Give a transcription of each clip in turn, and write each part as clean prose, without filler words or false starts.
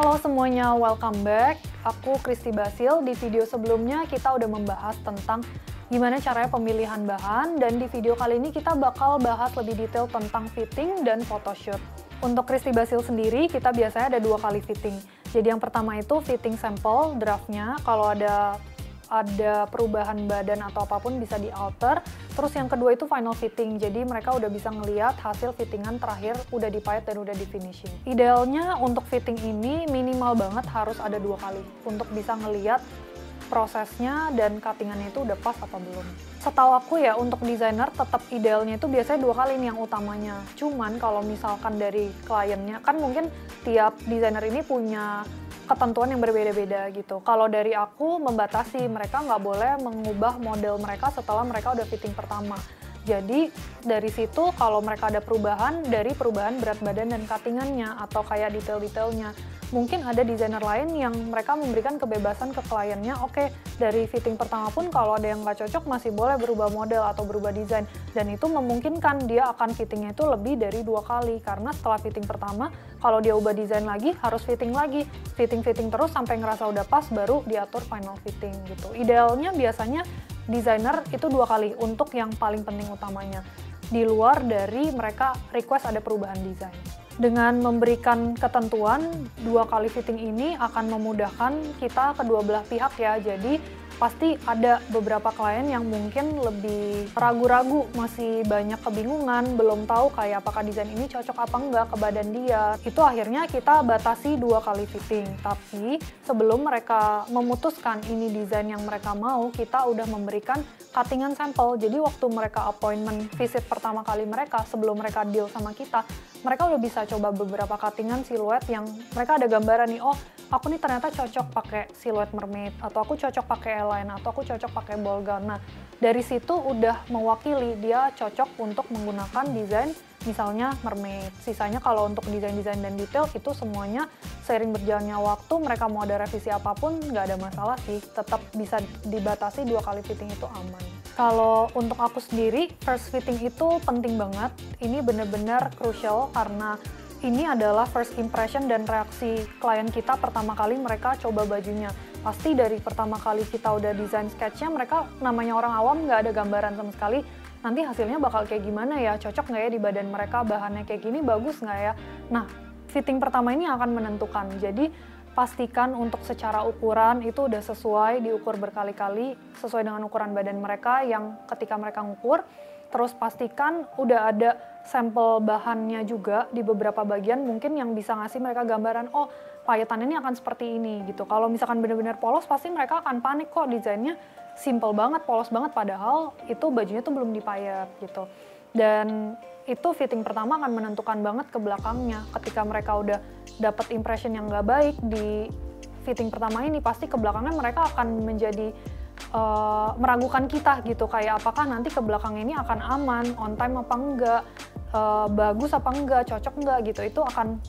Halo semuanya, welcome back. Aku Kristi Basil. Di video sebelumnya kita udah membahas tentang gimana caranya pemilihan bahan, dan di video kali ini kita bakal bahas lebih detail tentang fitting dan photoshoot. Untuk Kristi Basil sendiri, kita biasanya ada 2 kali fitting. Jadi yang pertama itu fitting sampel, draftnya. Kalau ada perubahan badan atau apapun bisa di-alter. Terus yang kedua itu final fitting, jadi mereka udah bisa ngelihat hasil fittingan terakhir udah dipahit dan udah di-finishing. Idealnya untuk fitting ini minimal banget harus ada 2 kali untuk bisa ngelihat prosesnya dan cuttingannya itu udah pas apa belum. Setahu aku ya, untuk desainer tetap idealnya itu biasanya 2 kali nih yang utamanya. Cuman kalau misalkan dari kliennya, kan mungkin tiap desainer ini punya ketentuan yang berbeda-beda gitu. Kalau dari aku membatasi, mereka nggak boleh mengubah model mereka setelah mereka udah fitting pertama. Jadi dari situ kalau mereka ada perubahan, dari perubahan berat badan dan cuttingannya atau kayak detail-detailnya. Mungkin ada desainer lain yang mereka memberikan kebebasan ke kliennya, oke, dari fitting pertama pun kalau ada yang nggak cocok masih boleh berubah model atau berubah desain. Dan itu memungkinkan dia akan fittingnya itu lebih dari 2 kali, karena setelah fitting pertama, kalau dia ubah desain lagi, harus fitting lagi. Fitting-fitting terus sampai ngerasa udah pas, baru diatur final fitting gitu. Idealnya biasanya desainer itu 2 kali untuk yang paling penting utamanya. Di luar dari mereka request ada perubahan desain. Dengan memberikan ketentuan 2 kali fitting ini akan memudahkan kita kedua belah pihak ya. Jadi pasti ada beberapa klien yang mungkin lebih ragu-ragu, masih banyak kebingungan, belum tahu kayak apakah desain ini cocok apa enggak ke badan dia. Itu akhirnya kita batasi 2 kali fitting. Tapi sebelum mereka memutuskan ini desain yang mereka mau, kita udah memberikan cuttingan sampel. Jadi waktu mereka appointment visit pertama kali mereka, sebelum mereka deal sama kita, mereka udah bisa coba beberapa cuttingan siluet yang mereka ada gambaran nih, oh aku nih ternyata cocok pakai siluet mermaid, atau aku cocok pakai airline, atau aku cocok pakai ball gown. Nah, dari situ udah mewakili dia cocok untuk menggunakan desain misalnya mermaid. Sisanya kalau untuk desain-desain dan detail itu semuanya seiring berjalannya waktu, mereka mau ada revisi apapun nggak ada masalah sih, tetap bisa dibatasi 2 kali fitting itu aman. Kalau untuk aku sendiri, first fitting itu penting banget. Ini benar-benar crucial karena ini adalah first impression dan reaksi klien kita pertama kali mereka coba bajunya. Pasti dari pertama kali kita udah desain sketchnya, mereka namanya orang awam nggak ada gambaran sama sekali. Nanti hasilnya bakal kayak gimana ya, cocok nggak ya di badan mereka, bahannya kayak gini, bagus nggak ya. Nah, fitting pertama ini akan menentukan. Jadi pastikan untuk secara ukuran itu udah sesuai, diukur berkali-kali, sesuai dengan ukuran badan mereka yang ketika mereka ngukur. Terus pastikan udah ada sampel bahannya juga di beberapa bagian mungkin yang bisa ngasih mereka gambaran, oh payetan ini akan seperti ini gitu. Kalau misalkan benar-benar polos, pasti mereka akan panik kok desainnya simple banget, polos banget, padahal itu bajunya tuh belum dipayat gitu. Dan itu fitting pertama akan menentukan banget ke belakangnya. Ketika mereka udah dapet impression yang nggak baik di fitting pertama ini, pasti ke belakangnya mereka akan menjadi meragukan kita gitu, kayak apakah nanti ke belakang ini akan aman, on time apa enggak, bagus apa enggak, cocok enggak gitu. Itu akan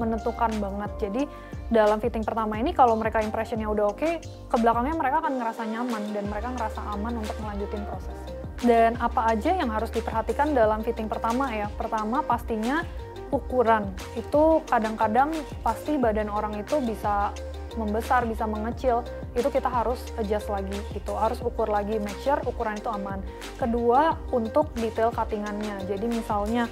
menentukan banget. Jadi dalam fitting pertama ini kalau mereka impressionnya udah oke, ke belakangnya mereka akan ngerasa nyaman dan mereka ngerasa aman untuk melanjutin prosesnya. Dan apa aja yang harus diperhatikan dalam fitting pertama ya? Pertama pastinya ukuran. Itu kadang-kadang pasti badan orang itu bisa membesar, bisa mengecil, itu kita harus adjust lagi gitu, harus ukur lagi, make sure ukuran itu aman. Kedua, untuk detail cuttingannya, jadi misalnya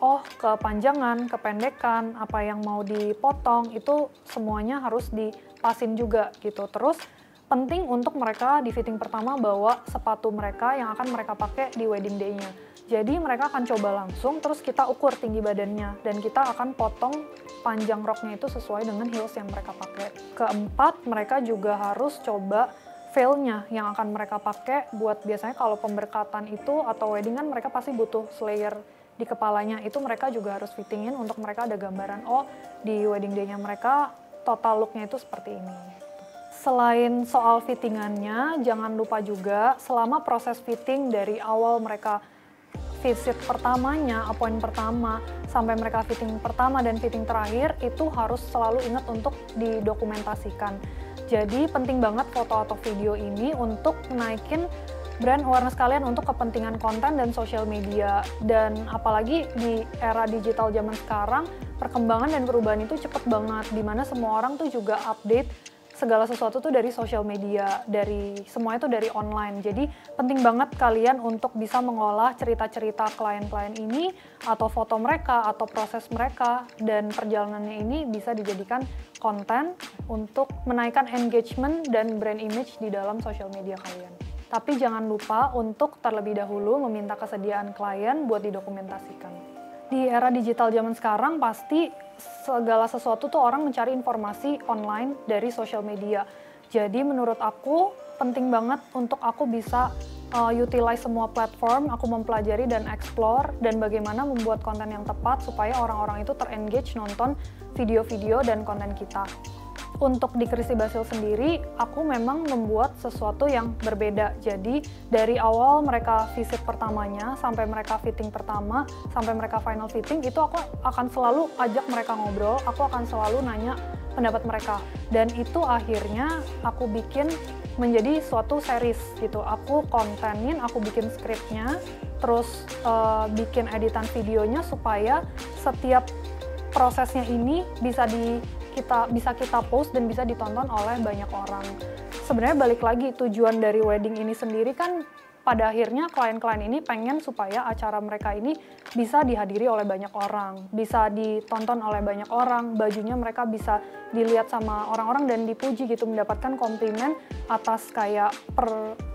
oh kepanjangan, kependekan, apa yang mau dipotong, itu semuanya harus dipasin juga gitu. Terus penting untuk mereka di fitting pertama bawa sepatu mereka yang akan mereka pakai di wedding day-nya. Jadi mereka akan coba langsung, terus kita ukur tinggi badannya, dan kita akan potong panjang roknya itu sesuai dengan heels yang mereka pakai. Keempat, mereka juga harus coba veil-nya yang akan mereka pakai buat biasanya kalau pemberkatan itu atau wedding kan mereka pasti butuh slayer di kepalanya. Itu mereka juga harus fittingin untuk mereka ada gambaran, oh di wedding day-nya mereka total look-nya itu seperti ini. Selain soal fittingannya, jangan lupa juga selama proses fitting dari awal mereka visit pertamanya, appointment pertama, sampai mereka fitting pertama dan fitting terakhir, itu harus selalu ingat untuk didokumentasikan. Jadi penting banget foto atau video ini untuk naikin brand awareness kalian untuk kepentingan konten dan social media. Dan apalagi di era digital zaman sekarang, perkembangan dan perubahan itu cepet banget, dimana semua orang tuh juga update segala sesuatu tuh dari social media, semuanya tuh dari online. Jadi penting banget kalian untuk bisa mengolah cerita-cerita klien-klien ini, atau foto mereka, atau proses mereka, dan perjalanannya ini bisa dijadikan konten untuk menaikkan engagement dan brand image di dalam social media kalian. Tapi jangan lupa untuk terlebih dahulu meminta kesediaan klien buat didokumentasikan. Di era digital zaman sekarang pasti segala sesuatu tuh orang mencari informasi online dari social media. Jadi menurut aku penting banget untuk aku bisa utilize semua platform, aku mempelajari dan explore dan bagaimana membuat konten yang tepat supaya orang-orang itu terengage nonton video-video dan konten kita. Untuk di Christy Basil sendiri, aku memang membuat sesuatu yang berbeda. Jadi dari awal mereka visit pertamanya, sampai mereka fitting pertama, sampai mereka final fitting, itu aku akan selalu ajak mereka ngobrol, aku akan selalu nanya pendapat mereka. Dan itu akhirnya aku bikin menjadi suatu series gitu. Aku kontenin, aku bikin skripnya, terus bikin editan videonya supaya setiap prosesnya ini bisa kita post dan bisa ditonton oleh banyak orang. Sebenarnya balik lagi, tujuan dari wedding ini sendiri kan pada akhirnya klien-klien ini pengen supaya acara mereka ini bisa dihadiri oleh banyak orang, bisa ditonton oleh banyak orang, bajunya mereka bisa dilihat sama orang-orang dan dipuji gitu, mendapatkan komplimen atas kayak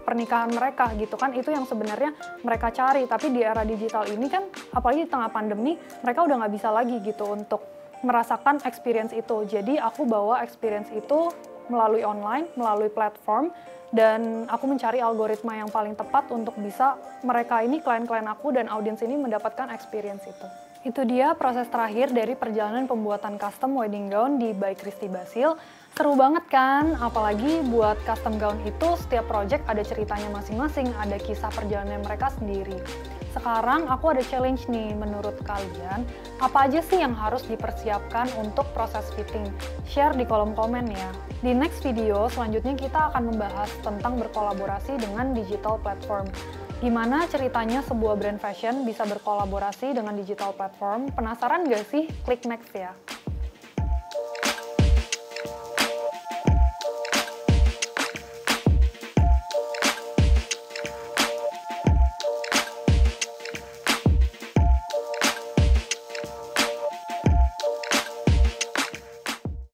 pernikahan mereka gitu kan. Itu yang sebenarnya mereka cari. Tapi di era digital ini kan, apalagi di tengah pandemi, mereka udah nggak bisa lagi gitu untuk merasakan experience itu. Jadi aku bawa experience itu melalui online, melalui platform, dan aku mencari algoritma yang paling tepat untuk bisa mereka ini, klien-klien aku dan audiens ini mendapatkan experience itu. Itu dia proses terakhir dari perjalanan pembuatan custom wedding gown di By Christy Basil. Seru banget kan? Apalagi buat custom gown itu setiap project ada ceritanya masing-masing, ada kisah perjalanan mereka sendiri. Sekarang aku ada challenge nih, menurut kalian, apa aja sih yang harus dipersiapkan untuk proses fitting? Share di kolom komen ya. Di next video selanjutnya kita akan membahas tentang berkolaborasi dengan digital platform. Gimana ceritanya sebuah brand fashion bisa berkolaborasi dengan digital platform? Penasaran gak sih? Klik next ya.